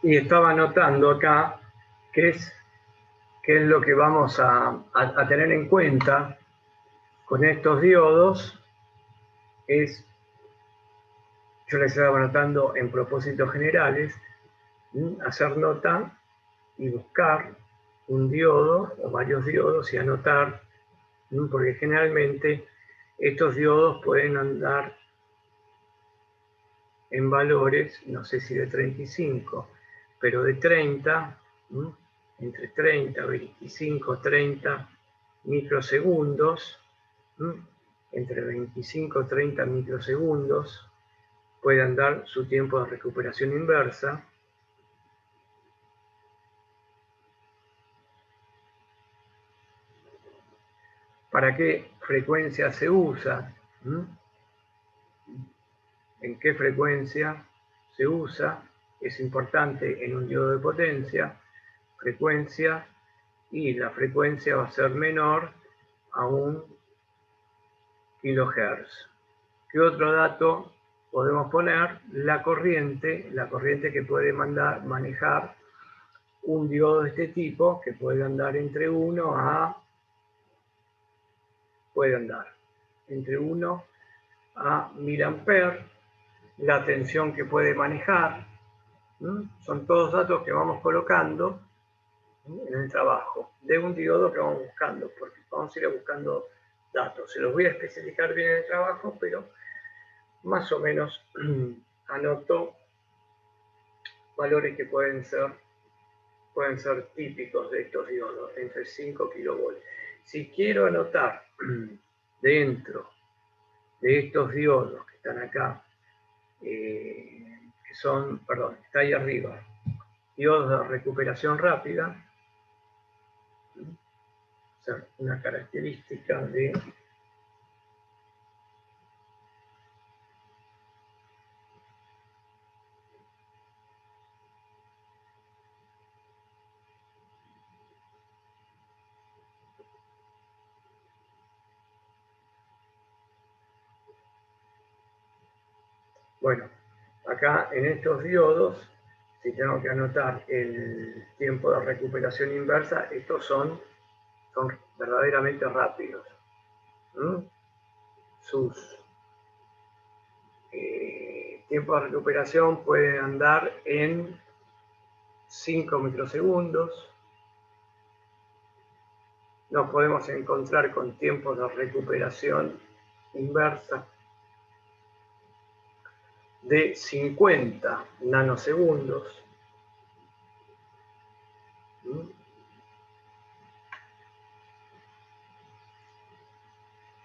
Y estaba anotando acá qué es lo que vamos a tener en cuenta con estos diodos. Yo les estaba anotando en propósitos generales, hacer nota y buscar un diodo o varios diodos y anotar, porque generalmente estos diodos pueden andar en valores, no sé si de 35, pero de 30, entre 30, 25, 30 microsegundos, entre 25 y 30 microsegundos puede andar su tiempo de recuperación inversa. ¿Para qué frecuencia se usa? ¿En qué frecuencia se usa? Es importante en un diodo de potencia, frecuencia, y la frecuencia va a ser menor a 1 kilohertz. ¿Qué otro dato podemos poner? La corriente que puede manejar un diodo de este tipo, que puede andar entre 1 a 1000 amperes, la tensión que puede manejar. Son todos datos que vamos colocando en el trabajo de un diodo que vamos buscando, porque vamos a ir buscando datos. Se los voy a especificar bien en el trabajo, pero más o menos anoto valores que pueden ser típicos de estos diodos, entre 5 kilovolts. Si quiero anotar dentro de estos diodos que están acá, está ahí arriba, diodos de recuperación rápida, una característica de bueno, acá en estos diodos, si tengo que anotar el tiempo de recuperación inversa, estos son verdaderamente rápidos. Sus tiempos de recuperación pueden andar en 5 microsegundos. Nos podemos encontrar con tiempos de recuperación inversa de 50 nanosegundos.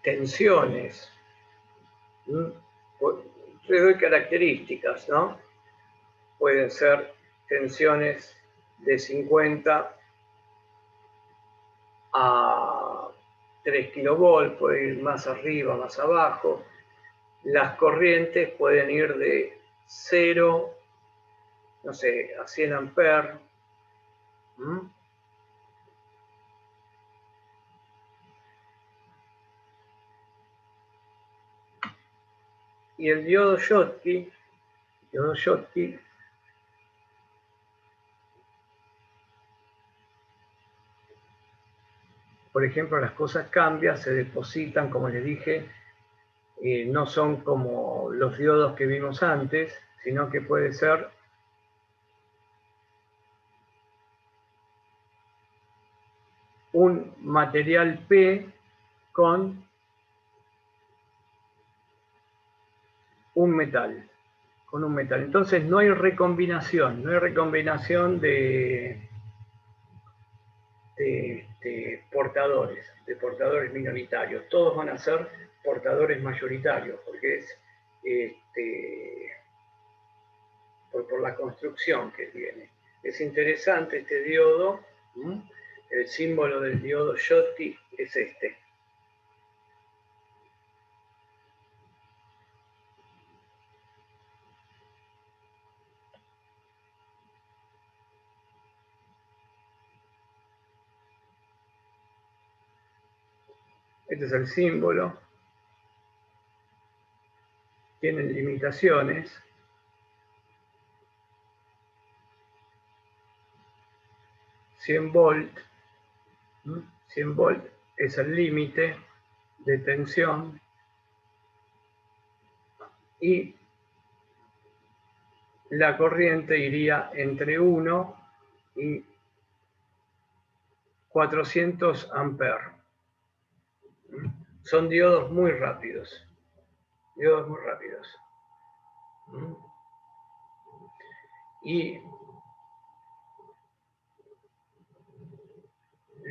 Tensiones. Les doy características, ¿no? Pueden ser tensiones de 50 a 3 kilovolts, puede ir más arriba, más abajo. Las corrientes pueden ir de 0, no sé, a 100 amperes. Y el diodo Schottky, por ejemplo, las cosas cambian, se depositan, como les dije, no son como los diodos que vimos antes, sino que puede ser un material P con un metal. Entonces no hay recombinación, de portadores minoritarios. Todos van a ser portadores mayoritarios, porque es por la construcción que tiene. Es interesante este diodo. El símbolo del diodo Schottky es este. Este es el símbolo. Tienen limitaciones. 100 volt. 100 volt es el límite de tensión y la corriente iría entre 1 y 400 amperes. Son diodos muy rápidos. Diodos muy rápidos. Y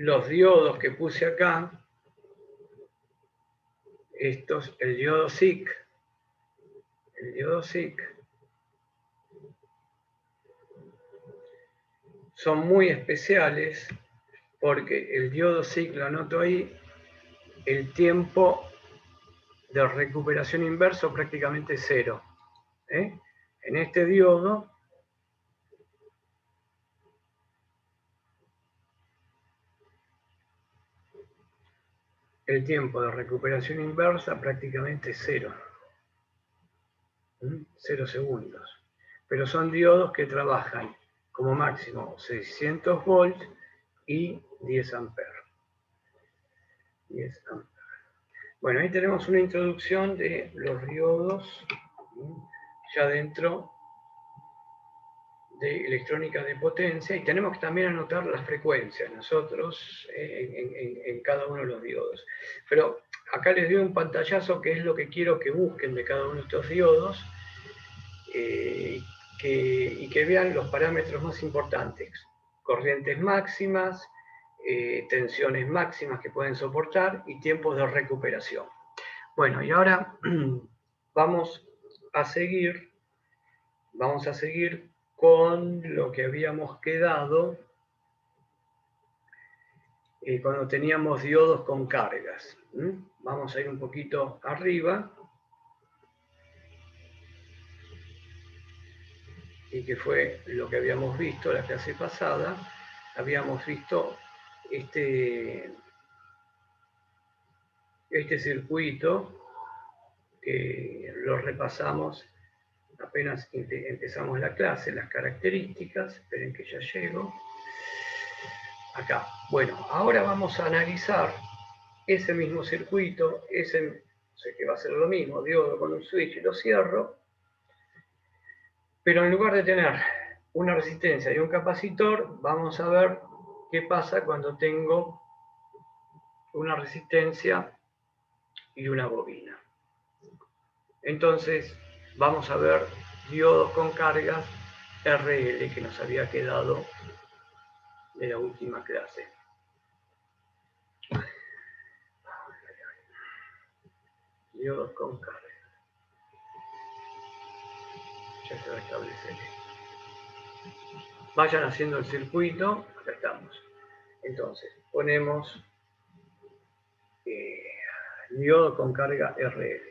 los diodos que puse acá, estos, el diodo SiC, son muy especiales porque el diodo SiC, lo anoto ahí, el tiempo de recuperación inverso prácticamente cero. En este diodo, el tiempo de recuperación inversa prácticamente cero. 0 segundos. Pero son diodos que trabajan como máximo 600 volts y 10 amperes. 10 amperes. Bueno, ahí tenemos una introducción de los diodos ya dentro de electrónica de potencia, y tenemos que también anotar las frecuencias nosotros en cada uno de los diodos. Pero acá les doy un pantallazo que es lo que quiero que busquen de cada uno de estos diodos y que vean los parámetros más importantes: corrientes máximas, tensiones máximas que pueden soportar y tiempos de recuperación. Bueno, y ahora vamos a seguir con lo que habíamos quedado cuando teníamos diodos con cargas. Vamos a ir un poquito arriba, y que fue lo que habíamos visto la clase pasada. Habíamos visto este circuito, que lo repasamos apenas empezamos la clase, las características. Esperen que ya llego. Acá. Bueno, ahora vamos a analizar ese mismo circuito, sé que va a ser lo mismo, diodo con un switch y lo cierro, pero en lugar de tener una resistencia y un capacitor, vamos a ver qué pasa cuando tengo una resistencia y una bobina. Entonces, vamos a ver diodos con cargas RL, que nos había quedado de la última clase. Diodos con cargas. Ya se va a establecer. Vayan haciendo el circuito. Acá estamos. Entonces, ponemos diodo con carga RL.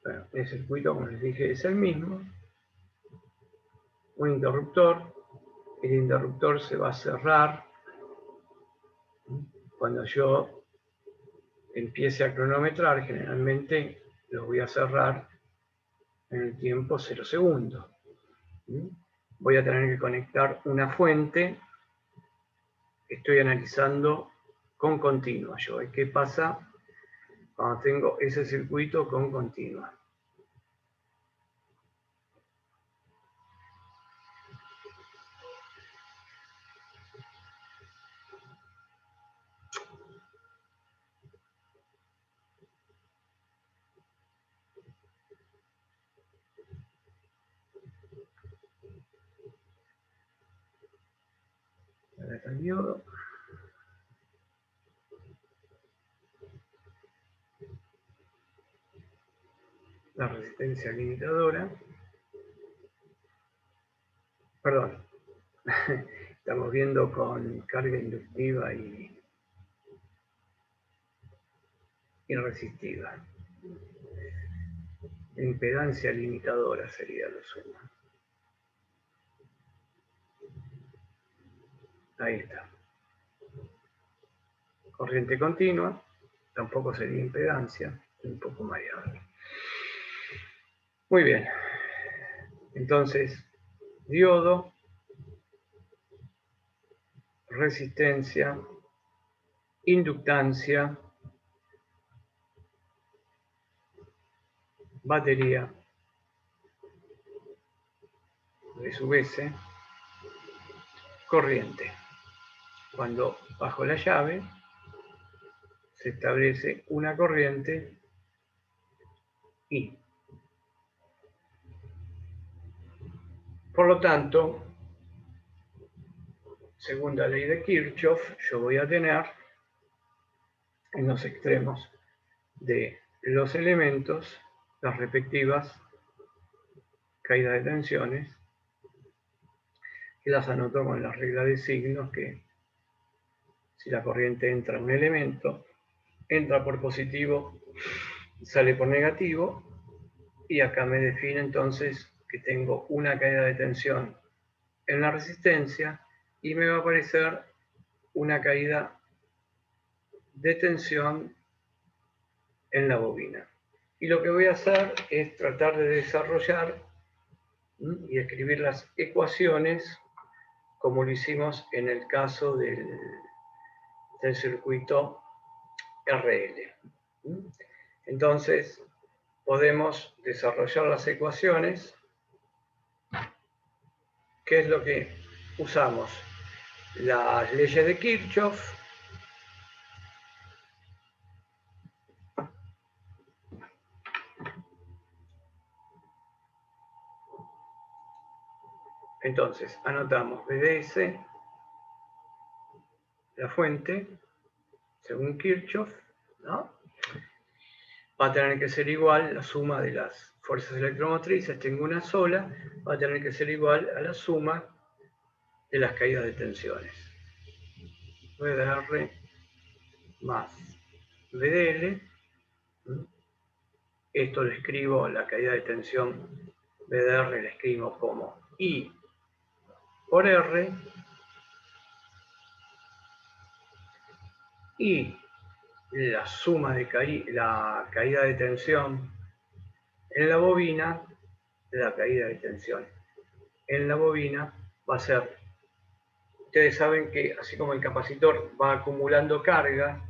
Bueno, el circuito, como les dije, es el mismo. Un interruptor. El interruptor se va a cerrar cuando yo empiece a cronometrar. Generalmente lo voy a cerrar en el tiempo 0 segundos. Voy a tener que conectar una fuente. Estoy analizando con continua yo. ¿Qué pasa cuando tengo ese circuito con continua? El diodo. La resistencia limitadora. Perdón. Estamos viendo con carga inductiva y resistiva. Impedancia limitadora sería lo sumo. Ahí está. corriente continua, tampoco sería impedancia, un poco variable. Muy bien, entonces diodo, resistencia, inductancia, batería de su vez, corriente. Cuando bajo la llave se establece una corriente I. Por lo tanto, según la ley de Kirchhoff, yo voy a tener en los extremos de los elementos las respectivas caídas de tensiones, que las anoto con la regla de signos, que si la corriente entra en un elemento, entra por positivo, sale por negativo, y acá me define entonces que tengo una caída de tensión en la resistencia y me va a aparecer una caída de tensión en la bobina. Y lo que voy a hacer es tratar de desarrollar y escribir las ecuaciones como lo hicimos en el caso del circuito RL. Entonces, podemos desarrollar las ecuaciones. ¿Qué es lo que usamos? Las leyes de Kirchhoff, entonces anotamos BDS, la fuente, según Kirchhoff, ¿no? Va a tener que ser igual la suma de las fuerzas electromotrices, tengo una sola, va a tener que ser igual a la suma de las caídas de tensiones. VDR más VDL, esto lo escribo, la caída de tensión VDR la escribo como I por R, y la suma de la caída de tensión en la bobina, la caída de tensión en la bobina va a ser, ustedes saben que así como el capacitor va acumulando carga,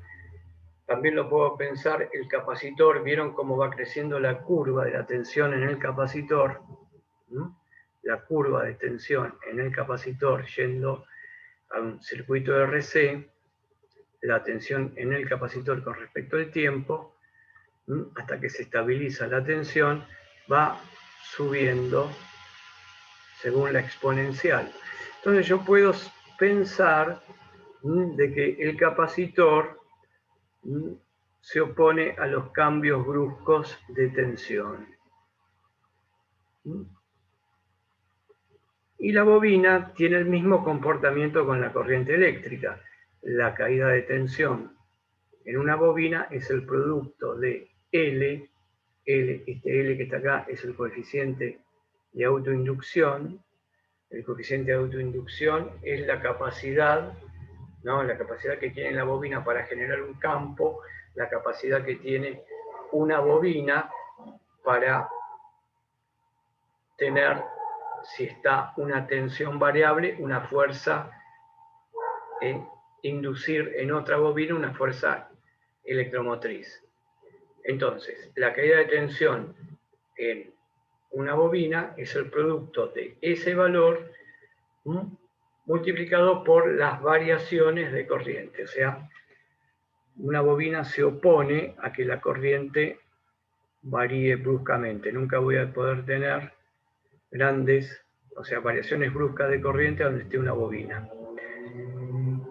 también lo puedo pensar, el capacitor, ¿vieron cómo va creciendo la curva de la tensión en el capacitor? La curva de tensión en el capacitor yendo a un circuito RC, la tensión en el capacitor con respecto al tiempo, hasta que se estabiliza la tensión, va subiendo según la exponencial. Entonces yo puedo pensar de que el capacitor se opone a los cambios bruscos de tensión. Y la bobina tiene el mismo comportamiento con la corriente eléctrica. La caída de tensión en una bobina es el producto de L, este L que está acá es el coeficiente de autoinducción. El coeficiente de autoinducción es la capacidad, ¿no? La capacidad que tiene la bobina para generar un campo, la capacidad que tiene una bobina para tener, si está una tensión variable, una fuerza, inducir en otra bobina una fuerza electromotriz. Entonces, la caída de tensión en una bobina es el producto de ese valor multiplicado por las variaciones de corriente. O sea, una bobina se opone a que la corriente varíe bruscamente. Nunca voy a poder tener grandes, o sea, variaciones bruscas de corriente donde esté una bobina.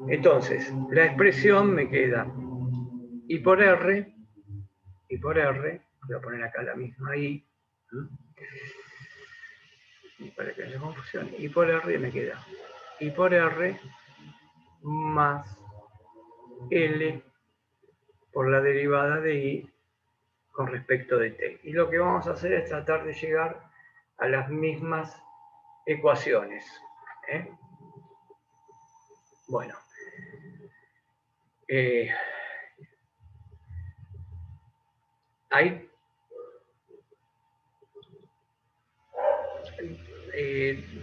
Entonces, la expresión me queda I por R, voy a poner acá la misma I, para que no haya confusión, I por R me queda I por R más L por la derivada de I con respecto de T. Y lo que vamos a hacer es tratar de llegar a las mismas ecuaciones. Bueno,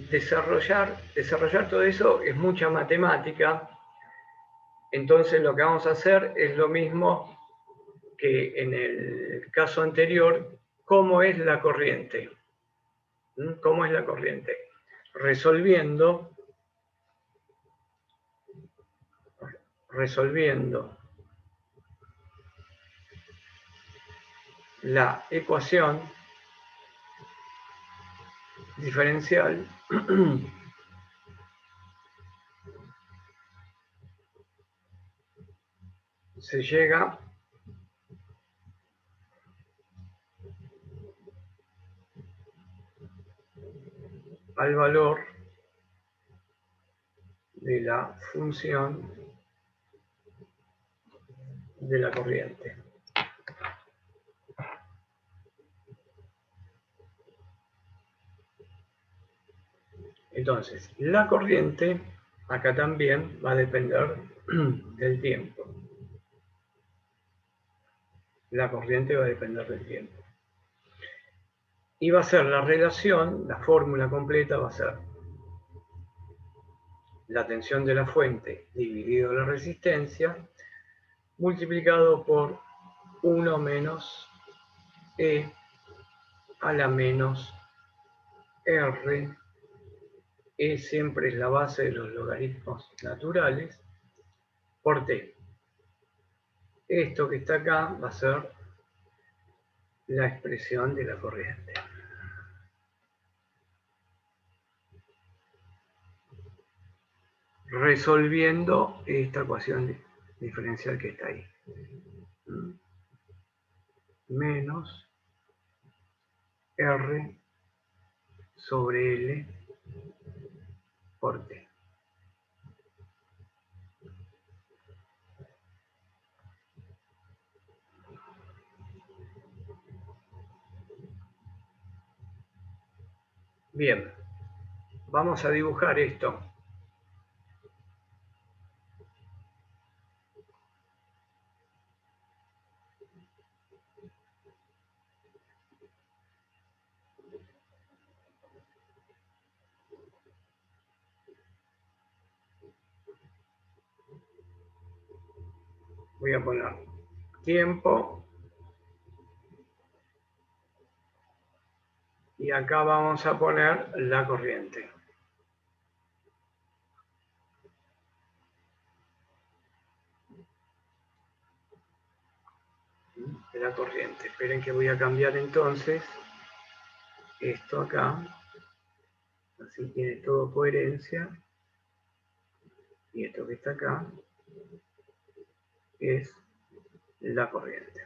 desarrollar todo eso es mucha matemática. Entonces lo que vamos a hacer es lo mismo que en el caso anterior. ¿Cómo es la corriente? ¿Cómo es la corriente? Resolviendo la ecuación diferencial se llega al valor de la función de la corriente. Entonces, la corriente acá también va a depender del tiempo. La corriente va a depender del tiempo. Y va a ser la relación, la fórmula completa va a ser la tensión de la fuente dividido la resistencia multiplicado por 1 menos E a la menos R. E siempre es la base de los logaritmos naturales por T. Esto que está acá va a ser la expresión de la corriente. Resolviendo esta ecuación diferencial que está ahí. Menos R sobre L por T. Bien, vamos a dibujar esto. Voy a poner tiempo y acá vamos a poner la corriente. La corriente. Esperen que voy a cambiar entonces esto acá. Así tiene todo coherencia. Y esto que está acá es la corriente.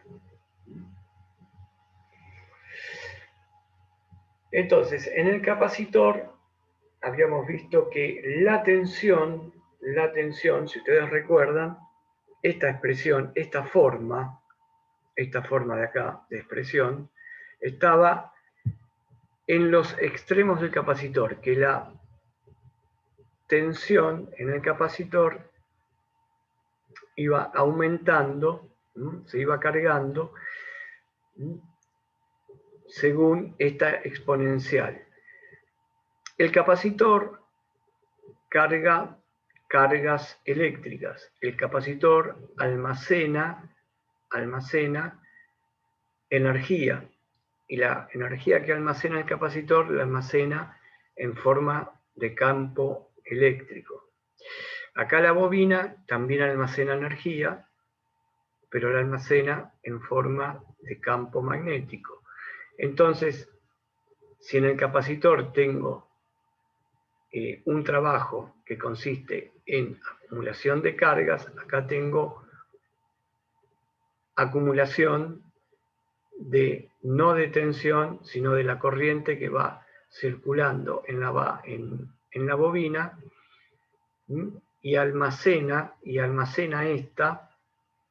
Entonces, en el capacitor habíamos visto que la tensión, si ustedes recuerdan, esta expresión, esta forma de acá, de expresión, estaba en los extremos del capacitor, que la tensión en el capacitor iba aumentando, se iba cargando, según esta exponencial. El capacitor carga cargas eléctricas. El capacitor almacena energía. Y la energía que almacena el capacitor la almacena en forma de campo eléctrico. Acá la bobina también almacena energía, pero la almacena en forma de campo magnético. Entonces, si en el capacitor tengo un trabajo que consiste en acumulación de cargas, acá tengo acumulación no de tensión, sino de la corriente que va circulando en la bobina y almacena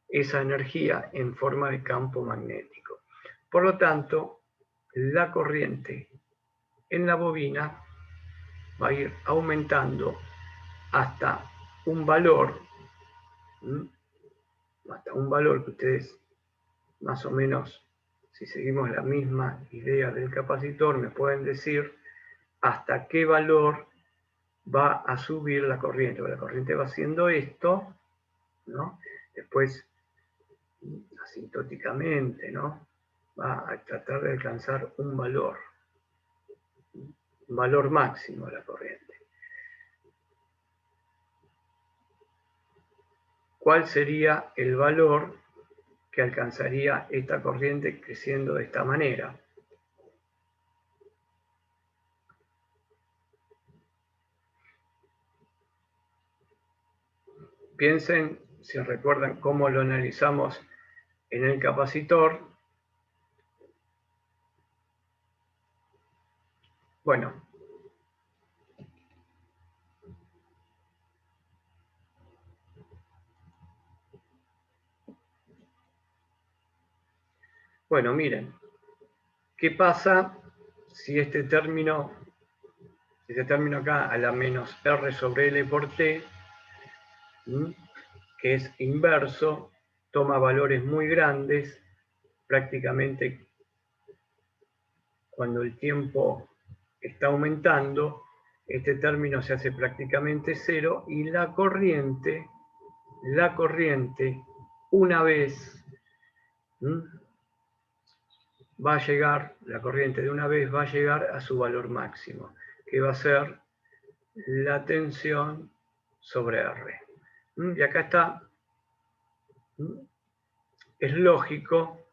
esa energía en forma de campo magnético. Por lo tanto, la corriente en la bobina va a ir aumentando hasta un valor hasta un valor que ustedes más o menos, si seguimos la misma idea del capacitor, me pueden decir hasta qué valor va a subir la corriente. La corriente va haciendo esto, ¿no? Después, asintóticamente, ¿no? Va a tratar de alcanzar un valor máximo de la corriente. ¿Cuál sería el valor que alcanzaría esta corriente creciendo de esta manera? Piensen, si recuerdan cómo lo analizamos en el capacitor. Bueno, miren, ¿qué pasa si este término acá a la menos R sobre L por T, que es inverso, toma valores muy grandes, prácticamente cuando el tiempo está aumentando, este término se hace prácticamente cero y la corriente, una vez va a llegar, la corriente de una vez va a llegar a su valor máximo, que va a ser la tensión sobre R. Y acá está, es lógico,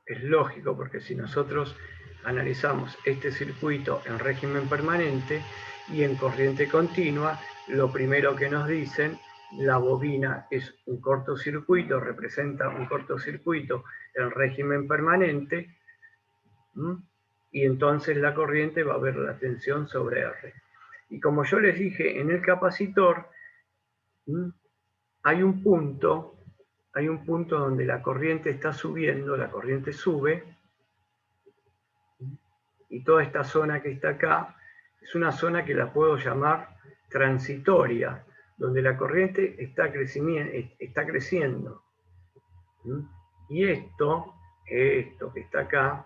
porque si nosotros analizamos este circuito en régimen permanente y en corriente continua, lo primero que nos dicen, la bobina es un cortocircuito, representa un cortocircuito en régimen permanente, y entonces la corriente va a ver la tensión sobre R. Y como yo les dije, en el capacitor hay un punto donde la corriente está subiendo, la corriente sube, y toda esta zona que está acá es una zona que la puedo llamar transitoria, donde la corriente está creciendo. Y esto que está acá,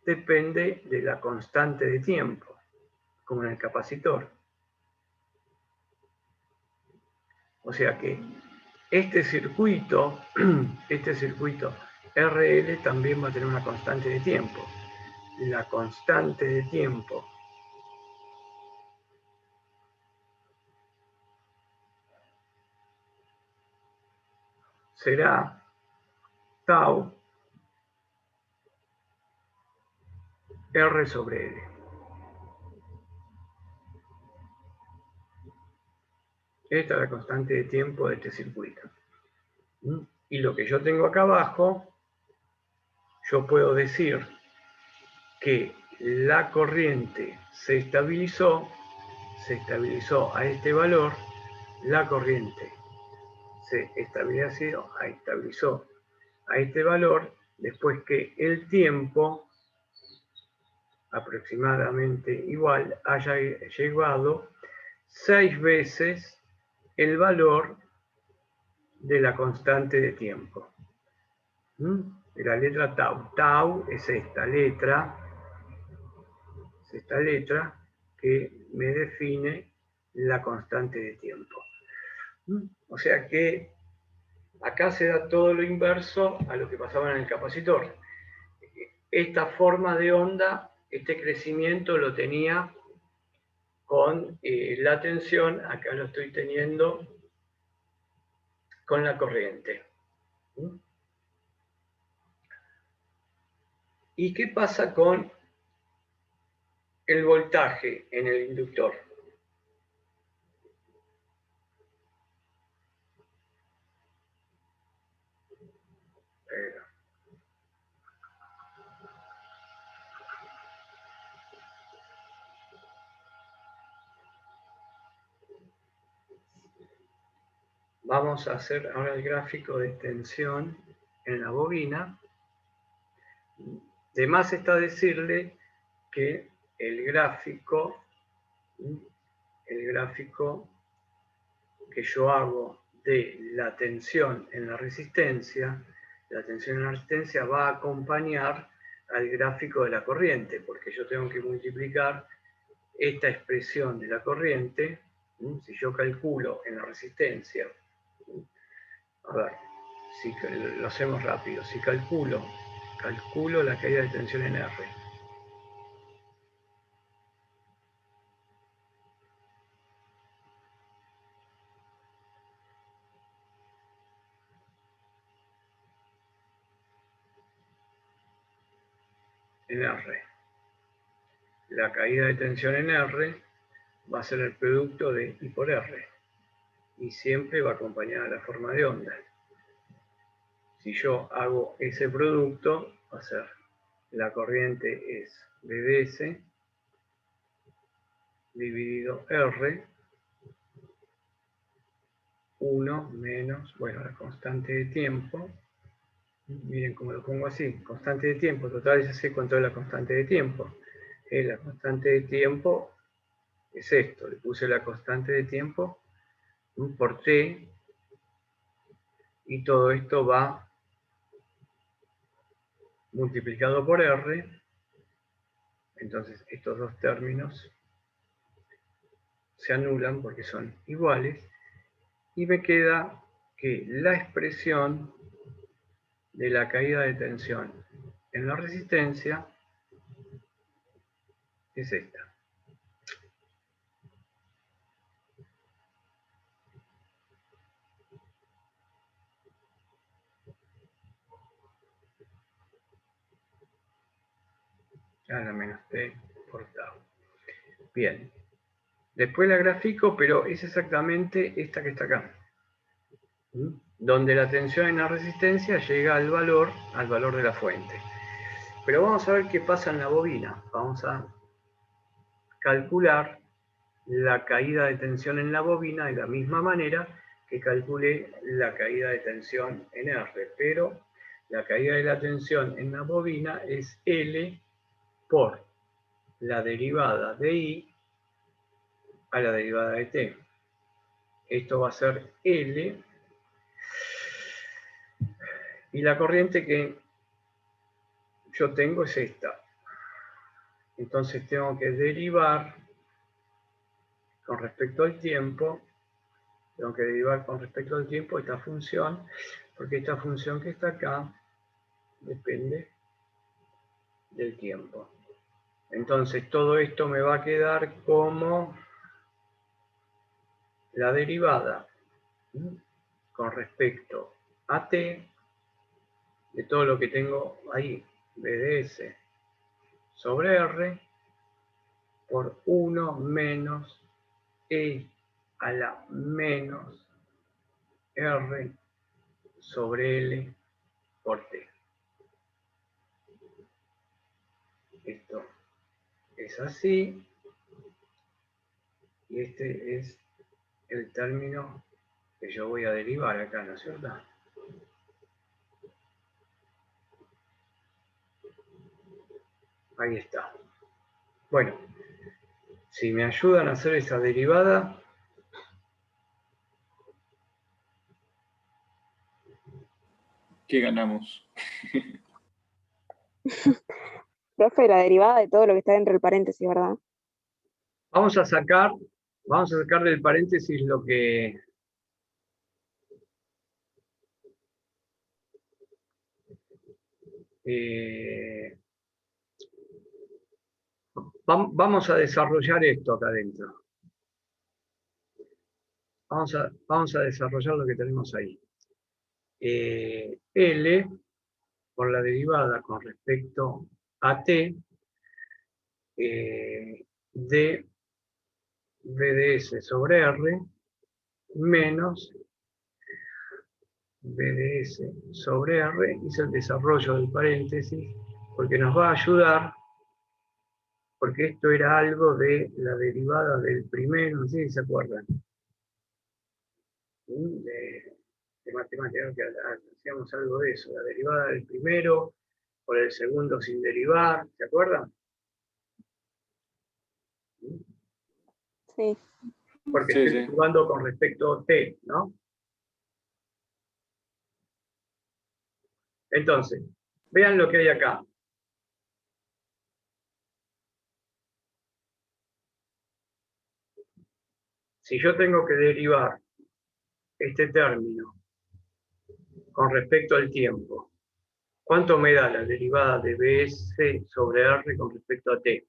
depende de la constante de tiempo, como en el capacitor. O sea que este circuito RL también va a tener una constante de tiempo. La constante de tiempo será tau R sobre L. Esta es la constante de tiempo de este circuito. Y lo que yo tengo acá abajo, yo puedo decir que la corriente se estabilizó a este valor, la corriente se estabilizó a este valor, después que el tiempo aproximadamente igual haya llegado 6 veces el valor de la constante de tiempo. De la letra tau. Tau es esta letra que me define la constante de tiempo. O sea que acá se da todo lo inverso a lo que pasaba en el capacitor. Esta forma de onda, este crecimiento lo tenía con la tensión, acá lo estoy teniendo con la corriente. ¿Y qué pasa con el voltaje en el inductor? Vamos a hacer ahora el gráfico de tensión en la bobina. De más está decirle que el gráfico que yo hago de la tensión en la resistencia va a acompañar al gráfico de la corriente, porque yo tengo que multiplicar esta expresión de la corriente, si yo calculo en la resistencia, a ver, si lo hacemos rápido, si calculo la caída de tensión en R, la caída de tensión en R va a ser el producto de I por R, y siempre va acompañada de la forma de onda. Si yo hago ese producto, va a ser, la corriente es BDS dividido R, 1 menos, bueno, la constante de tiempo. Miren cómo lo pongo así, constante de tiempo, total ya sé cuánto es la constante de tiempo. La constante de tiempo es esto, le puse la constante de tiempo por T, y todo esto va multiplicado por R, entonces estos dos términos se anulan porque son iguales, y me queda que la expresión de la caída de tensión en la resistencia es esta. A la menos T por tau. Bien. Después la grafico, pero es exactamente esta que está acá. Donde la tensión en la resistencia llega al valor de la fuente. Pero vamos a ver qué pasa en la bobina. Vamos a calcular la caída de tensión en la bobina de la misma manera que calculé la caída de tensión en R. Pero la caída de la tensión en la bobina es L por la derivada de I a la derivada de T. Esto va a ser L, y la corriente que yo tengo es esta. Entonces tengo que derivar con respecto al tiempo, esta función, porque esta función que está acá depende del tiempo. Entonces todo esto me va a quedar como la derivada con respecto a T de todo lo que tengo ahí, BDS sobre R, por 1 menos E a la menos R sobre L por T. Esto es así, y este es el término que yo voy a derivar acá, ¿no es cierto? Ahí está. Bueno, si me ayudan a hacer esa derivada, ¿qué ganamos? Profe, la derivada de todo lo que está dentro del paréntesis, ¿verdad? vamos a sacar del paréntesis lo que vamos a desarrollar esto acá adentro. Vamos a desarrollar lo que tenemos ahí. L por la derivada con respecto a T de BDS sobre R menos BDS sobre R, hice el desarrollo del paréntesis porque nos va a ayudar, porque esto era algo de la derivada del primero, no sé si se acuerdan, de matemáticas, que hacíamos algo de eso, la derivada del primero por el segundo sin derivar, ¿se acuerdan? Sí. Porque Sí, estoy jugando con respecto a T, ¿no? Entonces, vean lo que hay acá. Si yo tengo que derivar este término con respecto al tiempo, ¿cuánto me da la derivada de bs sobre r con respecto a t?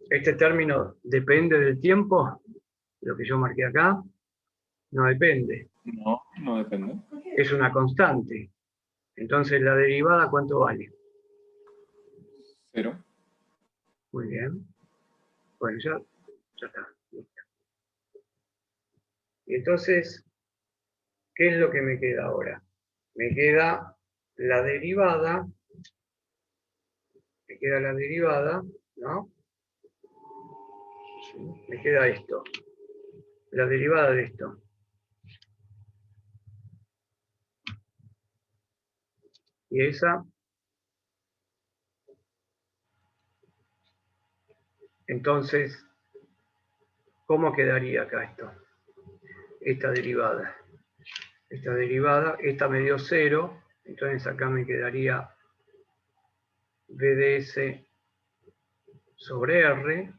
¿Este término depende del tiempo? Lo que yo marqué acá, no depende. No, no depende. Es una constante. Entonces, ¿la derivada cuánto vale? 0. Muy bien. Bueno, ya está. Listo. Y entonces, ¿qué es lo que me queda ahora? Me queda la derivada, ¿no? Sí, me queda esto, la derivada de esto. Y esa, entonces, ¿cómo quedaría acá esto? Esta derivada. Esta me dio 0, entonces acá me quedaría v de s sobre r.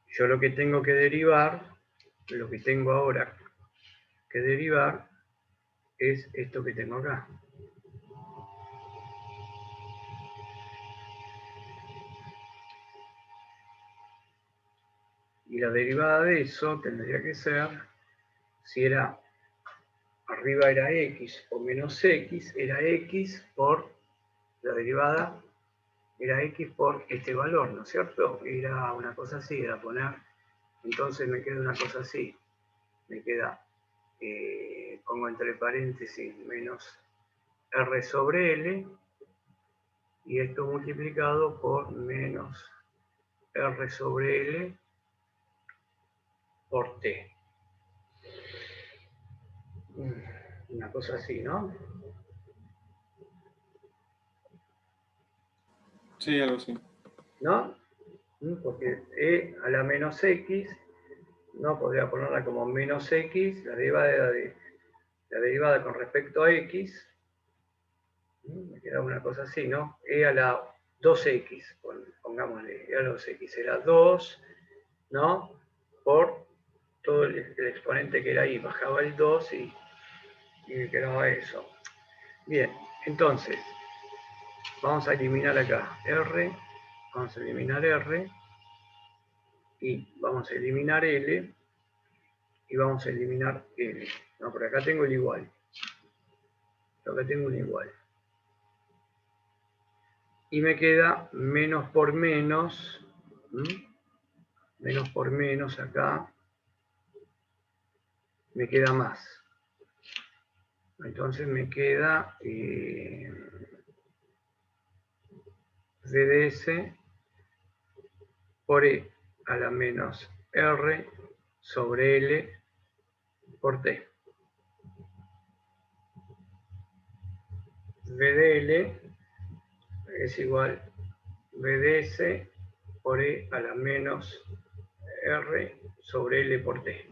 Yo lo que tengo que derivar, lo que tengo ahora que derivar, es esto que tengo acá. Y la derivada de eso tendría que ser, si era arriba era x o menos x, era x por, la derivada era x por este valor, ¿no es cierto? Era una cosa así, era poner, entonces me queda una cosa así, me queda, pongo entre paréntesis, menos r sobre l, y esto multiplicado por menos r sobre l por t. Una cosa así, ¿no? Sí, algo así. ¿No? Porque e a la menos x, no podría ponerla como menos x, la derivada con respecto a x, me queda una cosa así, ¿no? E a la 2x, pongámosle, e a la 2x era 2, ¿no? Por todo el exponente que era ahí, bajaba el 2 y me quedaba eso. Bien, entonces, vamos a eliminar acá r, vamos a eliminar r, y vamos a eliminar l, y vamos a eliminar l. No, por acá tengo el igual. Acá tengo un igual. Y me queda menos por menos, menos por menos acá, me queda más. Entonces me queda v de s por e a la menos r sobre l por t. V de L es igual V de S por E a la menos R sobre L por T.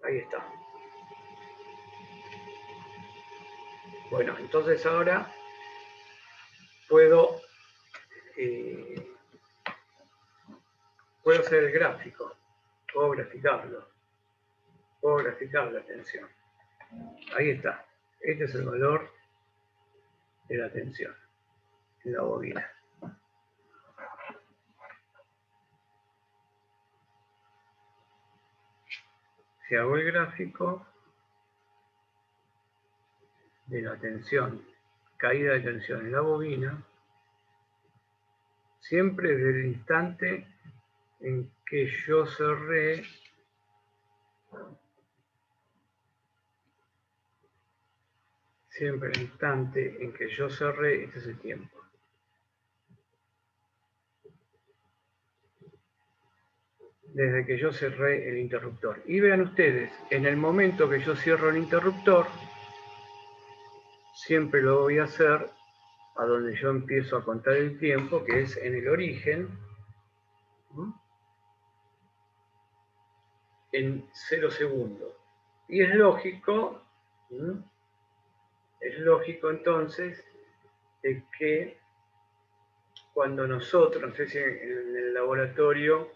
Ahí está. Bueno, entonces ahora puedo hacer el gráfico. Puedo graficarlo. Puedo graficar la tensión. Ahí está. Este es el valor de la tensión en la bobina. Si hago el gráfico de la tensión, caída de tensión en la bobina, siempre desde el instante en que yo cerré siempre el instante en que yo cerré, este es el tiempo. Desde que yo cerré el interruptor. Y vean ustedes, en el momento que yo cierro el interruptor, siempre lo voy a hacer a donde yo empiezo a contar el tiempo, que es en el origen. en 0 segundos. Y es lógico entonces de que cuando nosotros, no sé si en el laboratorio,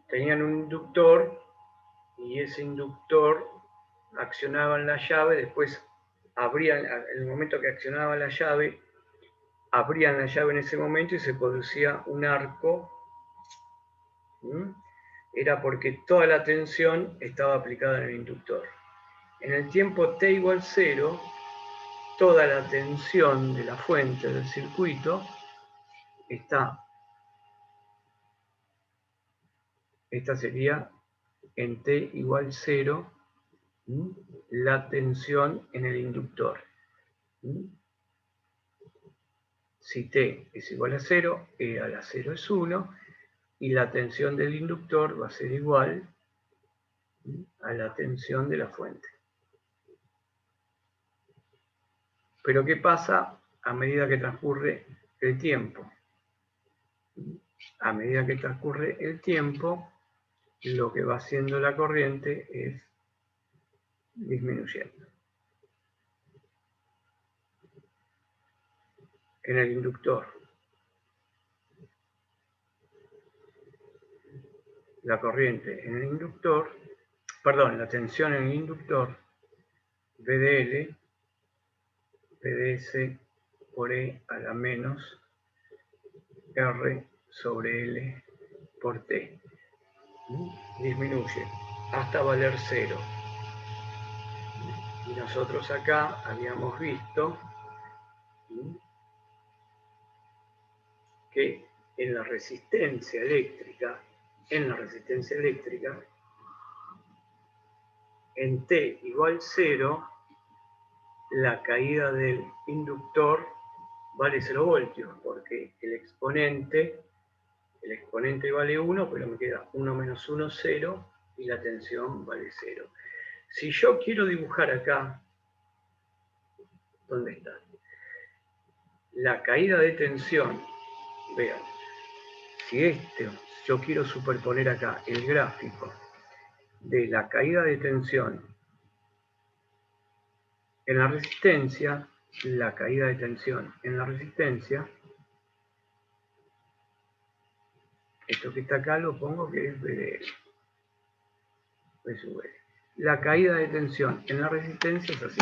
tenían un inductor y ese inductor accionaba la llave, después abrían, en el momento que accionaba la llave, abrían la llave en ese momento y se producía un arco. Era porque toda la tensión estaba aplicada en el inductor. En el tiempo t igual 0, toda la tensión de la fuente del circuito está, esta sería en t igual 0, la tensión en el inductor. Si t es igual a 0, e a la 0 es 1, y la tensión del inductor va a ser igual a la tensión de la fuente. Pero ¿qué pasa a medida que transcurre el tiempo? A medida que transcurre el tiempo, lo que va haciendo la corriente es disminuyendo. En el inductor, la corriente en el inductor, perdón, la tensión en el inductor, V de L, P de S por E a la menos R sobre L por T. Disminuye hasta valer 0. Y nosotros acá habíamos visto que en la resistencia eléctrica, en T igual 0, la caída del inductor vale 0 voltios, porque el exponente vale 1, pero me queda 1 menos 1, 0, y la tensión vale 0. Si yo quiero dibujar acá, ¿dónde está? La caída de tensión, vean, si yo quiero superponer acá el gráfico de la caída de tensión en la resistencia, la caída de tensión en la resistencia, esto que está acá lo pongo que es VDL. La caída de tensión en la resistencia es así.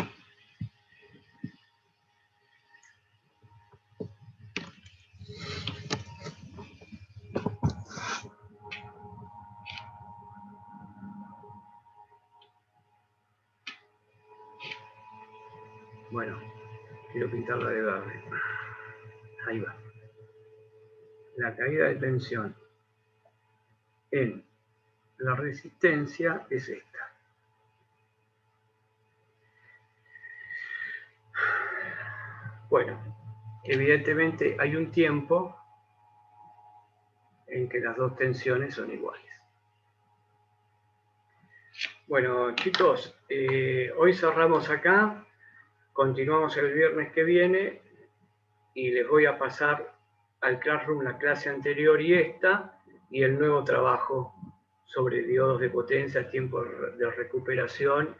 Bueno, quiero pintarla de verde. Ahí va. La caída de tensión en la resistencia es esta. Bueno, evidentemente hay un tiempo en que las dos tensiones son iguales. Bueno, chicos, hoy cerramos acá, continuamos el viernes que viene y les voy a pasar al Classroom la clase anterior y esta, y el nuevo trabajo sobre diodos de potencia, tiempo de recuperación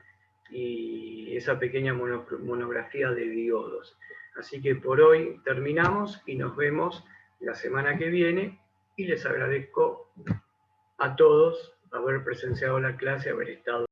y esa pequeña monografía de diodos. Así que por hoy terminamos y nos vemos la semana que viene y les agradezco a todos haber presenciado la clase, haber estado